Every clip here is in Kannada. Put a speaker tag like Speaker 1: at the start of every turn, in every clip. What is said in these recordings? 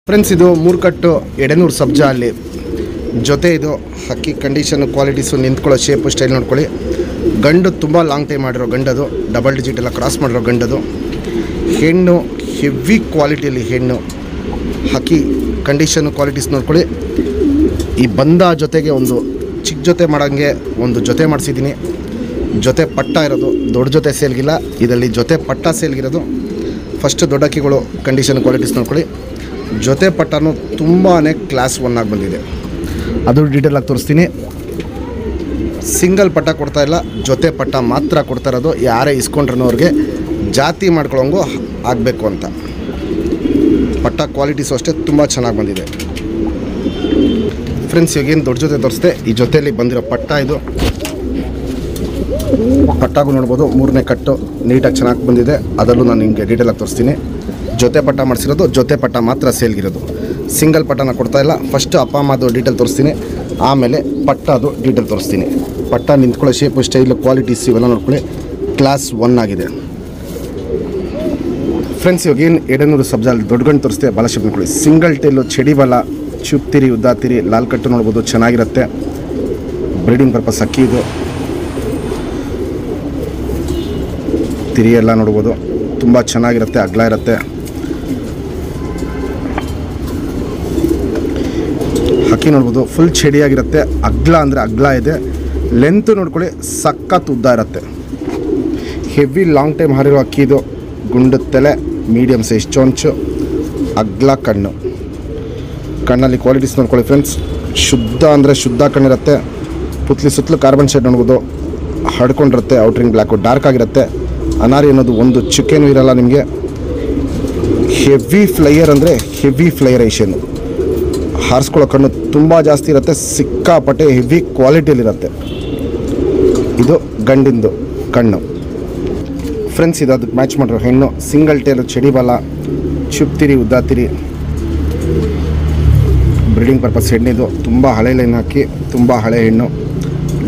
Speaker 1: ಫ್ರೆಂಡ್ಸ್, ಇದು ಮೂರ್ಕಟ್ಟು ಎಡೆನೂರು ಸಬ್ಜಾ ಅಲ್ಲಿ ಜೊತೆ ಇದು ಹಕ್ಕಿ ಕಂಡೀಷನ್ ಕ್ವಾಲಿಟೀಸು ನಿಂತ್ಕೊಳ್ಳೋ ಶೇಪು ಸ್ಟೈಲ್ ನೋಡ್ಕೊಳ್ಳಿ. ಗಂಡು ತುಂಬ ಲಾಂಗ್ ಟೈಮ್ ಮಾಡಿರೋ ಗಂಡದು, ಡಬಲ್ ಡಿಜಿಟ್ ಎಲ್ಲ ಕ್ರಾಸ್ ಮಾಡಿರೋ ಗಂಡದು. ಹೆಣ್ಣು ಹೆವಿ ಕ್ವಾಲಿಟಿಯಲ್ಲಿ ಹೆಣ್ಣು. ಹಕ್ಕಿ ಕಂಡೀಷನ್ ಕ್ವಾಲಿಟೀಸ್ ನೋಡ್ಕೊಳ್ಳಿ. ಈ ಬಂದ ಜೊತೆಗೆ ಒಂದು ಚಿಕ್ಕ ಜೊತೆ ಮಾಡೋಂಗೆ ಒಂದು ಜೊತೆ ಮಾಡಿಸಿದ್ದೀನಿ. ಜೊತೆ ಪಟ್ಟ ಇರೋದು, ದೊಡ್ಡ ಜೊತೆ ಸೇಲ್ಗಿಲ್ಲ. ಇದರಲ್ಲಿ ಜೊತೆ ಪಟ್ಟ ಸೇಲ್ಗಿರೋದು. ಫಸ್ಟ್ ದೊಡ್ಡ ಹಕ್ಕಿಗಳು ಕಂಡೀಷನ್ ಕ್ವಾಲಿಟೀಸ್ ನೋಡ್ಕೊಳ್ಳಿ. ಜೊತೆ ಪಟ್ಟನು ತುಂಬಾ ಕ್ಲಾಸ್ 1 ಆಗಿ ಬಂದಿದೆ, ಅದು ಡೀಟೇಲಾಗಿ ತೋರಿಸ್ತೀನಿ. ಸಿಂಗಲ್ ಪಟ್ಟ ಕೊಡ್ತಾಯಿಲ್ಲ, ಜೊತೆ ಪಟ್ಟ ಮಾತ್ರ ಕೊಡ್ತಾ ಇರೋದು. ಯಾರೇ ಇಸ್ಕೊಂಡ್ರೂ ಅವ್ರಿಗೆ ಜಾತಿ ಮಾಡ್ಕೊಳ್ಳೋಂಗು ಆಗಬೇಕು ಅಂತ. ಪಟ್ಟ ಕ್ವಾಲಿಟೀಸು ಅಷ್ಟೇ ತುಂಬ ಚೆನ್ನಾಗಿ ಬಂದಿದೆ. ಫ್ರೆಂಡ್ಸ್, ಇವಾಗೇನು ದೊಡ್ಡ ಜೊತೆ ತೋರಿಸ್ದೆ. ಈ ಜೊತೆಯಲ್ಲಿ ಬಂದಿರೋ ಪಟ್ಟ ಇದು. ಪಟ್ಟಾಗೂ ನೋಡ್ಬೋದು, 3ನೇ ಕಟ್ಟು ನೀಟಾಗಿ ಚೆನ್ನಾಗಿ ಬಂದಿದೆ. ಅದರಲ್ಲೂ ನಾನು ನಿಮಗೆ ಡೀಟೇಲಾಗಿ ತೋರಿಸ್ತೀನಿ. ಜೊತೆ ಪಟ್ಟ ಮಾಡಿಸಿರೋದು, ಜೊತೆ ಪಟ್ಟ ಮಾತ್ರ ಸೇಲ್ಗಿರೋದು. ಸಿಂಗಲ್ ಪಟ್ಟನ ಕೊಡ್ತಾಯಿಲ್ಲ. ಫಸ್ಟು ಅಪ್ಪ ಅಮ್ಮದು ಡೀಟೇಲ್ ತೋರಿಸ್ತೀನಿ, ಆಮೇಲೆ ಪಟ್ಟದು ಡೀಟೇಲ್ ತೋರಿಸ್ತೀನಿ. ಪಟ್ಟ ನಿಂತ್ಕೊಳ್ಳೋ ಶೇಪು ಸ್ಟೈಲು ಕ್ವಾಲಿಟೀಸ್ ಇವೆಲ್ಲ ನೋಡ್ಕೊಳ್ಳಿ. ಕ್ಲಾಸ್ 1 ಆಗಿದೆ. ಫ್ರೆಂಡ್ಸ್, ಇವಾಗ ಏನು ಎಡೆನೂರು ಸಬ್ಜಾಲ್ ದೊಡ್ಡ ಗಂಡು ತೋರಿಸ್ತೆ. ಬಾಲ ಶೇಪ್ ನೋಡ್ಕೊಳ್ಳಿ. ಸಿಂಗಲ್ ಟೈಲು, ಚಡಿ ಬಲ, ಚುಪ್ತಿರಿ, ಉದ್ದಾತಿರಿ, ಲಾಲ್ ಕಟ್ಟು ನೋಡ್ಬೋದು, ಚೆನ್ನಾಗಿರುತ್ತೆ. ಬ್ರೀಡಿಂಗ್ ಪರ್ಪಸ್ ಅಕ್ಕಿ ಇದು. ತಿರಿ ಎಲ್ಲ ನೋಡ್ಬೋದು, ತುಂಬ ಚೆನ್ನಾಗಿರುತ್ತೆ, ಅಗ್ಲ ಇರುತ್ತೆ. ಹಕ್ಕಿ ನೋಡ್ಬೋದು, ಫುಲ್ ಚಡಿಯಾಗಿರುತ್ತೆ. ಅಗ್ಲ ಅಂದರೆ ಅಗ್ಲ ಇದೆ. ಲೆಂತ್ ನೋಡ್ಕೊಳ್ಳಿ, ಸಖತ್ ಉದ್ದ ಇರುತ್ತೆ. ಹೆವಿ ಲಾಂಗ್ ಟೈಮ್ ಹಾರಿರೋ ಅಕ್ಕಿ ಇದು. ಗುಂಡು ತಲೆ, ಮೀಡಿಯಮ್ ಸೈಜ್ ಚೊಂಚು, ಅಗ್ಲ ಕಣ್ಣು. ಕಣ್ಣಲ್ಲಿ ಕ್ವಾಲಿಟೀಸ್ ನೋಡ್ಕೊಳ್ಳಿ ಫ್ರೆಂಡ್ಸ್. ಶುದ್ಧ ಅಂದರೆ ಶುದ್ಧ ಕಣ್ಣಿರುತ್ತೆ. ಪುತ್ಲಿ ಸುತ್ತಲೂ ಕಾರ್ಬನ್ ಶೇಡ್ ನೋಡ್ಬೋದು, ಹಡ್ಕೊಂಡಿರುತ್ತೆ. ಔಟ್ರಿಂಗ್ ಬ್ಲ್ಯಾಕು ಡಾರ್ಕ್ ಆಗಿರುತ್ತೆ. ಅನಾರಿ ಅನ್ನೋದು ಒಂದು ಚುಕ್ಕೆನೂ ಇರಲ್ಲ ನಿಮಗೆ. ಹೆವಿ ಫ್ಲೈಯರ್ ಅಂದರೆ ಹೆವಿ ಫ್ಲೈಯರೇಷನ್. ಹಾರಿಸ್ಕೊಳ್ಳೋ ಕಣ್ಣು ತುಂಬ ಜಾಸ್ತಿ ಇರುತ್ತೆ. ಸಿಕ್ಕಾಪಟ್ಟೆ ಹೆವಿ ಕ್ವಾಲಿಟಿಯಲ್ಲಿರುತ್ತೆ. ಇದು ಗಂಡಿಂದು ಕಣ್ಣು. ಫ್ರೆಂಡ್ಸ್, ಇದು ಅದಕ್ಕೆ ಮ್ಯಾಚ್ ಮಾಡಿರೋ ಹೆಣ್ಣು. ಸಿಂಗಲ್ ಟೇಲು, ಚಡಿ ಬಾಲ, ಚುಪ್ತಿರಿ, ಉದ್ದಾತಿರಿ. Breeding purpose ಹೆಣ್ಣಿದು. ತುಂಬ ಹಳೆ ಲೈನ್ ಹಾಕಿ, ತುಂಬ ಹಳೆ ಹೆಣ್ಣು.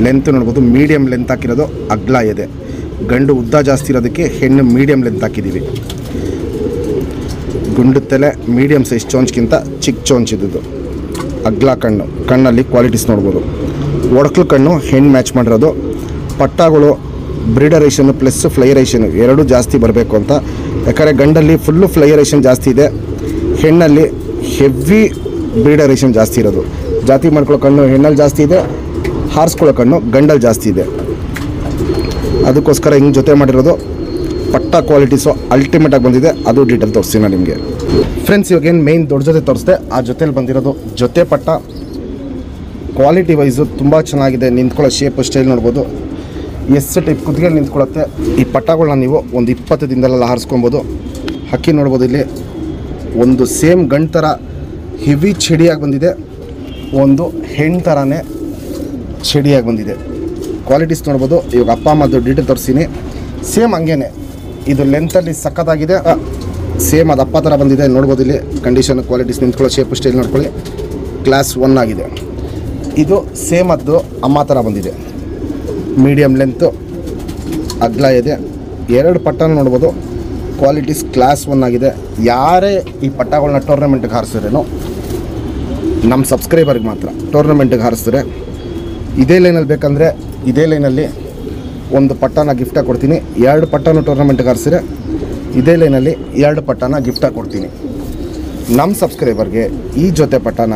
Speaker 1: ಲೆಂತ್ ನೋಡ್ಬೋದು, ಮೀಡಿಯಮ್ ಲೆಂತ್ ಹಾಕಿರೋದು, ಅಗ್ಲ ಇದೆ. ಗಂಡು ಉದ್ದ ಜಾಸ್ತಿ ಇರೋದಕ್ಕೆ ಹೆಣ್ಣು ಮೀಡಿಯಮ್ ಲೆಂತ್ ಹಾಕಿದ್ದೀವಿ. ಗುಂಡು ತಲೆ, ಮೀಡಿಯಮ್ ಸೈಜ್ ಚೋಂಚ್ಗಿಂತ ಚಿಕ್ಕ ಚೋಂಚ್ ಇದ್ದು. ಅಗ್ಲ ಕಣ್ಣು. ಕಣ್ಣಲ್ಲಿ ಕ್ವಾಲಿಟೀಸ್ ನೋಡ್ಬೋದು. ಒಡಕ್ಲು ಕಣ್ಣು ಹೆಣ್ಣು ಮ್ಯಾಚ್ ಮಾಡಿರೋದು. ಪಟ್ಟಗಳು ಬ್ರೀಡರೇಷನ್ನು ಪ್ಲಸ್ ಫ್ಲೈಯರೇಷನು ಎರಡೂ ಜಾಸ್ತಿ ಬರಬೇಕು ಅಂತ. ಯಾಕಂದರೆ ಗಂಡಲ್ಲಿ ಫುಲ್ಲು ಫ್ಲೈಯರೇಷನ್ ಜಾಸ್ತಿ ಇದೆ, ಹೆಣ್ಣಲ್ಲಿ ಹೆವಿ ಬ್ರೀಡರೇಷನ್ ಜಾಸ್ತಿ ಇರೋದು. ಜಾತಿ ಮಾಡ್ಕೊಳ್ಳೋ ಕಣ್ಣು ಹೆಣ್ಣಲ್ಲಿ ಜಾಸ್ತಿ ಇದೆ, ಹಾರಿಸ್ಕೊಳ್ಳೋ ಕಣ್ಣು ಗಂಡಲ್ಲಿ ಜಾಸ್ತಿ ಇದೆ. ಅದಕ್ಕೋಸ್ಕರ ಹಿಂಗೆ ಜೊತೆ ಮಾಡಿರೋದು. ಪಟ್ಟ ಕ್ವಾಲಿಟೀಸು ಅಲ್ಟಿಮೇಟಾಗಿ ಬಂದಿದೆ, ಅದು ಡೀಟೇಲ್ ತೋರಿಸ್ತೀನಿ ನಾನು ನಿಮಗೆ. ಫ್ರೆಂಡ್ಸ್, ಇವಾಗೇನು ಮೇಯ್ನ್ ದೊಡ್ಡ ಜೊತೆ ತೋರಿಸ್ದೆ. ಆ ಜೊತೆಲಿ ಬಂದಿರೋದು ಜೊತೆ ಪಟ್ಟ. ಕ್ವಾಲಿಟಿ ವೈಸು ತುಂಬ ಚೆನ್ನಾಗಿದೆ. ನಿಂತ್ಕೊಳ್ಳೋ ಶೇಪು ಸ್ಟೈಲ್ ನೋಡ್ಬೋದು. ಟೈಪ್ ಕುತ್ತಿಗೆಯಲ್ಲಿ ನಿಂತ್ಕೊಳ್ಳುತ್ತೆ. ಈ ಪಟ್ಟಗಳನ್ನ ನೀವು ಒಂದು 20 ದಿನದಲ್ಲೆಲ್ಲ ಹಾರಿಸ್ಕೊಬೋದು. ಹಕ್ಕಿ ನೋಡ್ಬೋದು, ಇಲ್ಲಿ ಒಂದು ಸೇಮ್ ಗಂಡು ಥರ ಹೆವಿ ಚಡಿಯಾಗಿ ಬಂದಿದೆ, ಒಂದು ಹೆಣ್ಣು ಥರನೇ ಚಡಿಯಾಗಿ ಬಂದಿದೆ. ಕ್ವಾಲಿಟೀಸ್ ನೋಡ್ಬೋದು. ಇವಾಗ ಅಪ್ಪ ಅಮ್ಮದು ಡೀಟೇಲ್ ತೋರಿಸ್ತೀನಿ. ಸೇಮ್ ಹಂಗೇನೆ. ಇದು ಲೆಂತಲ್ಲಿ ಸಖತ್ತಾಗಿದೆ. ಸೇಮ್ ಅದು ಅಪ್ಪ ಥರ ಬಂದಿದೆ ನೋಡ್ಬೋದು. ಇಲ್ಲಿ ಕಂಡೀಷನ್ ಕ್ವಾಲಿಟೀಸ್ ನಿಂತ್ಕೊಳ್ಳೋ ಶೇಪು ಸ್ಟೈಲ್ ನೋಡ್ಕೊಳ್ಳಿ. ಕ್ಲಾಸ್ 1 ಆಗಿದೆ. ಇದು ಸೇಮ್ ಅದು ಅಮ್ಮ ಥರ ಬಂದಿದೆ. ಮೀಡಿಯಮ್ ಲೆಂತು, ಅಗ್ಲ ಇದೆ. 2 ಪಟ್ಟನ ನೋಡ್ಬೋದು. ಕ್ವಾಲಿಟೀಸ್ ಕ್ಲಾಸ್ 1 ಆಗಿದೆ. ಯಾರೇ ಈ ಪಟ್ಟಗಳನ್ನ ಟೂರ್ನಮೆಂಟ್ಗೆ ಹಾರಿಸಿದ್ರೇನೋ, ನಮ್ಮ ಸಬ್ಸ್ಕ್ರೈಬರ್ಗೆ ಮಾತ್ರ ಟೂರ್ನಮೆಂಟ್ಗೆ ಹಾರಿಸಿದ್ರೆ, ಇದೇ ಲೈನಲ್ಲಿ ಬೇಕಂದರೆ ಇದೇ ಲೈನಲ್ಲಿ ಒಂದು ಪಟ್ಟನ ಗಿಫ್ಟಾಗಿ ಕೊಡ್ತೀನಿ. 2 ಪಟ್ಟನ ಟೂರ್ನಮೆಂಟ್ಗೆ ಹಾರಿಸಿದ್ರೆ ಇದೇ ಲೈನಲ್ಲಿ 2 ಪಟ್ಟನ ಗಿಫ್ಟಾಗಿ ಕೊಡ್ತೀನಿ. ನಮ್ಮ ಸಬ್ಸ್ಕ್ರೈಬರ್ಗೆ ಈ ಜೊತೆ ಪಟ್ಟನ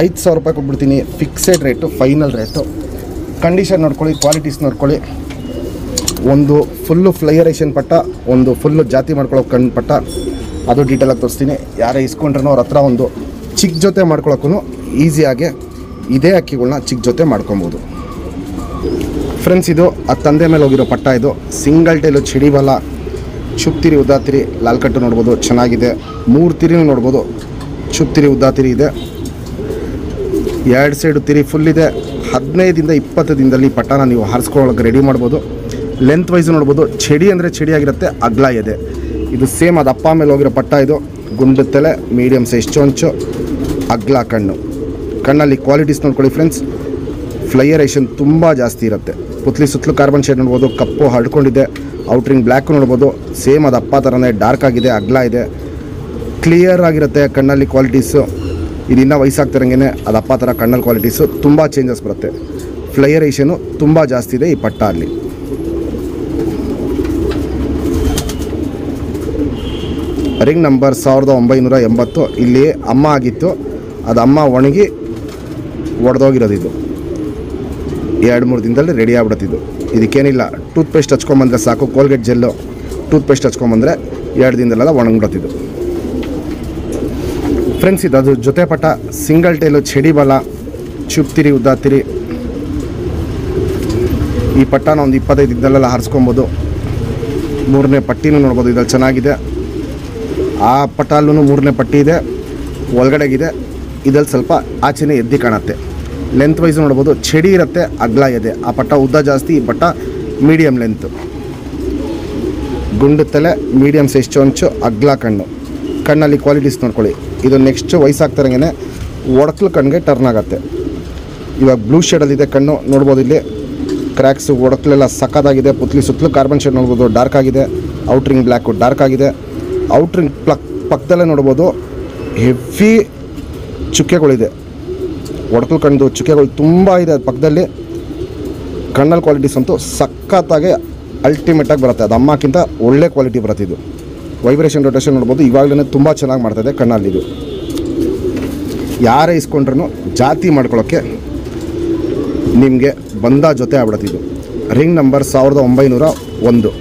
Speaker 1: 5,000 ರೂಪಾಯಿ ಕೊಟ್ಬಿಡ್ತೀನಿ. Fixed rate, final rate. Condition ನೋಡ್ಕೊಳ್ಳಿ, ಕ್ವಾಲಿಟೀಸ್ ನೋಡ್ಕೊಳ್ಳಿ. ಒಂದು ಫುಲ್ಲು ಫ್ಲೈಯರೇಷನ್ ಪಟ್ಟ, ಒಂದು ಫುಲ್ಲು ಜಾತಿ ಮಾಡ್ಕೊಳ್ಳೋ ಕಣ್ಣು ಪಟ್ಟ, ಅದು ಡೀಟೇಲಾಗಿ ತೋರಿಸ್ತೀನಿ. ಯಾರೇ ಇಸ್ಕೊಂಡ್ರೂ ಅವ್ರ ಹತ್ರ ಒಂದು ಚಿಕ್ಕ ಜೊತೆ ಮಾಡ್ಕೊಳ್ಳೋಕ್ಕೂ ಈಸಿಯಾಗೆ ಇದೇ ಅಕ್ಕಿಗಳನ್ನ ಚಿಕ್ಕ ಜೊತೆ ಮಾಡ್ಕೊಬೋದು. ಫ್ರೆಂಡ್ಸ್, ಇದು ಆ ತಂದೆ ಮೇಲೆ ಹೋಗಿರೋ ಪಟ್ಟ. ಇದು ಸಿಂಗಲ್ ಟೈಲು, ಚಡಿ ಬಲ, ಚುಪ್ತಿರಿ, ಉದ್ದಾತಿರಿ, ಲಾಲ್ ಕಟ್ಟು ನೋಡ್ಬೋದು, ಚೆನ್ನಾಗಿದೆ. 3 ತಿರಿನೂ ನೋಡ್ಬೋದು. ಚುಪ್ತಿರಿ, ಉದ್ದಾತಿರಿ ಇದೆ. 2 ಸೈಡು ತಿರಿ ಫುಲ್ ಇದೆ. 15ರಿಂದ 20 ದಿನದಲ್ಲಿ ಪಟ್ಟನ ನೀವು ಹಾರಿಸ್ಕೊಳ್ಳೋಕೆ ರೆಡಿ ಮಾಡ್ಬೋದು. ಲೆಂತ್ ವೈಸು ನೋಡ್ಬೋದು. ಚಡಿ ಅಂದರೆ ಚಡಿಯಾಗಿರುತ್ತೆ, ಅಗ್ಲ ಇದೆ. ಇದು ಸೇಮ್ ಅದು ಅಪ್ಪ ಮೇಲೆ ಹೋಗಿರೋ ಪಟ್ಟ. ಇದು ಗುಂಡು ತಲೆ, ಮೀಡಿಯಮ್ ಸೈಜ್ ಚೊಂಚು, ಅಗ್ಲ ಕಣ್ಣು. ಕಣ್ಣಲ್ಲಿ ಕ್ವಾಲಿಟೀಸ್ ನೋಡ್ಕೊಳ್ಳಿ ಫ್ರೆಂಡ್ಸ್. ಫ್ಲೈಯರೇಷನ್ ತುಂಬ ಜಾಸ್ತಿ ಇರುತ್ತೆ. ಪುತ್ಲಿ ಸುತ್ತಲೂ ಕಾರ್ಬನ್ ಶೇಡ್ ನೋಡ್ಬೋದು. ಕಪ್ಪು ಹರಡ್ಕೊಂಡಿದೆ. ಔಟ್ರಿಂಗ್ ಬ್ಲ್ಯಾಕ್ ನೋಡ್ಬೋದು. ಸೇಮ್ ಅದು ಅಪ್ಪ ಥರನೇ ಡಾರ್ಕ್ ಆಗಿದೆ, ಅಗ್ಲ ಇದೆ. ಕ್ಲಿಯರ್ ಆಗಿರುತ್ತೆ ಕಣ್ಣಲ್ಲಿ ಕ್ವಾಲಿಟೀಸು. ಇದನ್ನು ವಯಸ್ಸಾಗ್ತಿರಂಗೆ ಅದು ಅಪ್ಪ ಥರ ಕಣ್ಣಲ್ಲಿ ಕ್ವಾಲಿಟೀಸು ತುಂಬ ಚೇಂಜಸ್ ಬರುತ್ತೆ. ಫ್ಲೈಯರೇಷನು ತುಂಬ ಜಾಸ್ತಿ ಇದೆ ಈ ಪಟ್ಟ ಅಲ್ಲಿ. Ring number 1980. ಇಲ್ಲಿ ಅಮ್ಮ ಆಗಿತ್ತು, ಅದು ಅಮ್ಮ ಒಣಗಿ ಒಡೆದೋಗಿರೋದು. ಇದು 2-3 ದಿನದಲ್ಲಿ ರೆಡಿ ಆಗ್ಬಿಡುತ್ತಿದ್ದು. ಇದಕ್ಕೇನಿಲ್ಲ, ಟೂತ್ಪೇಸ್ಟ್ ಹಚ್ಕೊಂಬಂದರೆ ಸಾಕು, ಕೋಲ್ಗೇಟ್ ಜೆಲ್ಲು ಟೂತ್ಪೇಸ್ಟ್ ಹಚ್ಕೊಂಬಂದರೆ 2 ದಿನದಲ್ಲೆಲ್ಲ ಒಣಗಿಬಿಡುತ್ತಿದ್ದು. ಫ್ರೆಂಡ್ಸ್, ಇದು ಅದು ಜೊತೆ ಪಟ್ಟ, ಸಿಂಗಲ್ ಟೈಲು, ಚಡಿ ಬಲ, ಚುಪ್ತಿರಿ, ಉದ್ದಾತಿರಿ. ಈ ಪಟ್ಟನ ಒಂದು 25 ದಿನದಲ್ಲೆಲ್ಲ ಹಾರಿಸ್ಕೊಬೋದು. 3ನೇ ಪಟ್ಟಿನೂ ನೋಡ್ಬೋದು, ಇದ್ರಲ್ಲಿ ಚೆನ್ನಾಗಿದೆ. ಆ ಪಟ್ಟಲ್ಲೂ 3ನೇ ಪಟ್ಟಿ ಇದೆ, ಒಳಗಡೆಗಿದೆ. ಇದ್ರಲ್ಲಿ ಸ್ವಲ್ಪ ಆಚೆನೇ ಎದ್ದು ಕಾಣುತ್ತೆ. ಲೆಂತ್ ವೈಸು ನೋಡ್ಬೋದು, ಚಡಿ ಇರುತ್ತೆ, ಅಗ್ಲ ಇದೆ. ಆ ಪಟ್ಟ ಉದ್ದ ಜಾಸ್ತಿ, ಈ ಪಟ್ಟ ಮೀಡಿಯಮ್ ಲೆಂತು. ಗುಂಡು ತಲೆ, ಮೀಡಿಯಮ್ ಸೈಜ್ ಚೊಂಚು, ಅಗ್ಲ ಕಣ್ಣು. ಕಣ್ಣಲ್ಲಿ ಕ್ವಾಲಿಟೀಸ್ ನೋಡ್ಕೊಳ್ಳಿ. ಇದು ನೆಕ್ಸ್ಟು ವಯಸ್ಸಾಗ್ತಾರಂಗೆ ಒಡಕ್ಲು ಕಣ್ಣಿಗೆ ಟರ್ನ್ ಆಗುತ್ತೆ. ಇವಾಗ ಬ್ಲೂ ಶೇಡಲ್ಲಿದೆ ಕಣ್ಣು ನೋಡ್ಬೋದು. ಇಲ್ಲಿ ಕ್ರ್ಯಾಕ್ಸು, ಒಡಕ್ಲೆಲ್ಲ ಸಕ್ಕತ್ತಾಗಿದೆ. ಪುತ್ಲಿ ಸುತ್ತಲೂ ಕಾರ್ಬನ್ ಶೇಡ್ ನೋಡ್ಬೋದು, ಡಾರ್ಕ್ ಆಗಿದೆ. ಔಟ್ರಿಂಗ್ ಬ್ಲ್ಯಾಕು ಡಾರ್ಕ್ ಆಗಿದೆ. ಔಟ್ರಿಂಗ್ ಪಕ್ಕದಲ್ಲೇ ನೋಡ್ಬೋದು ಹೆವಿ ಚುಕ್ಕೆಗಳಿದೆ. ಒಡಕಲು ಕಣ್ಣು ಚುಕ್ಕೆಗಳು ತುಂಬ ಇದೆ ಅದು ಪಕ್ಕದಲ್ಲಿ. ಕಣ್ಣಲ್ಲಿ ಕ್ವಾಲಿಟೀಸ್ ಅಂತೂ ಸಖತ್ತಾಗಿ ಅಲ್ಟಿಮೇಟಾಗಿ ಬರುತ್ತೆ. ಅದು ಅಮ್ಮಕ್ಕಿಂತ ಒಳ್ಳೆ ಕ್ವಾಲಿಟಿ ಬರುತ್ತೆ. ಇದು ವೈಬ್ರೇಷನ್ ರೊಟೇಷನ್ ನೋಡ್ಬೋದು, ಇವಾಗಲೇ ತುಂಬ ಚೆನ್ನಾಗಿ ಮಾಡ್ತಾಯಿದೆ ಕಣ್ಣಲ್ಲಿ. ಇದು ಯಾರೇ ಇಸ್ಕೊಂಡ್ರೂ ಜಾತಿ ಮಾಡ್ಕೊಳ್ಳೋಕ್ಕೆ ನಿಮಗೆ ಬಂದ ಜೊತೆ ಆಗ್ಬಿಡುತ್ತೆ. ಇದು ರಿಂಗ್ ನಂಬರ್ 1901.